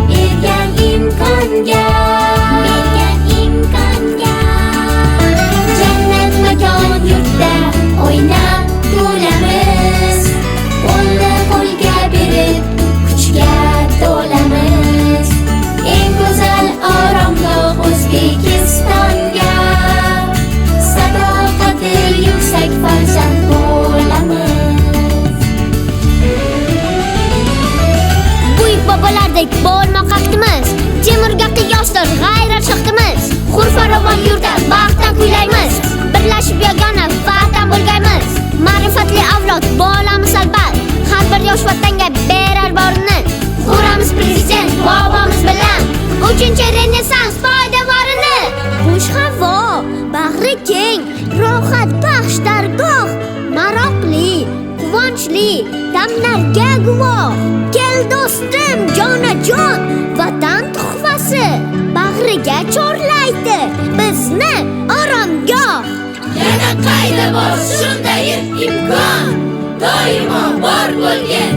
bergan imkonga, jannat makon yurtda o'ynab to'lamiz, qo'lni qo'lga berib kuchga to'lamiz. Eng go'zal oromgoh O'zbekistonga, sadoqati yuksak farzand bo'lamiz. Buyuk bobolardek bo'lmoq haqimiz, Temurga qiyosdir g'ayrat shaxtimiz. Xurfarovon yurtda baxtdan kuylaymiz, birlashib yagona vatan bo'lgaymiz. Ma'rifatli avlod bo'lamiz albat, har bir yosh vatanga berar borini. Quramiz prezident bobomiz bilan 3-renessans poydevorini. Xush havo, bag'ri keng, rohat baxsh dargoh, maroqli, quvonchli damlarga guvoh. Kel do'stim jonajon, vatan tuhfasi bag'riga chorlaydi bizni oromgoh. Yana qayda bor shunday imkon, doimo bor bo'lgan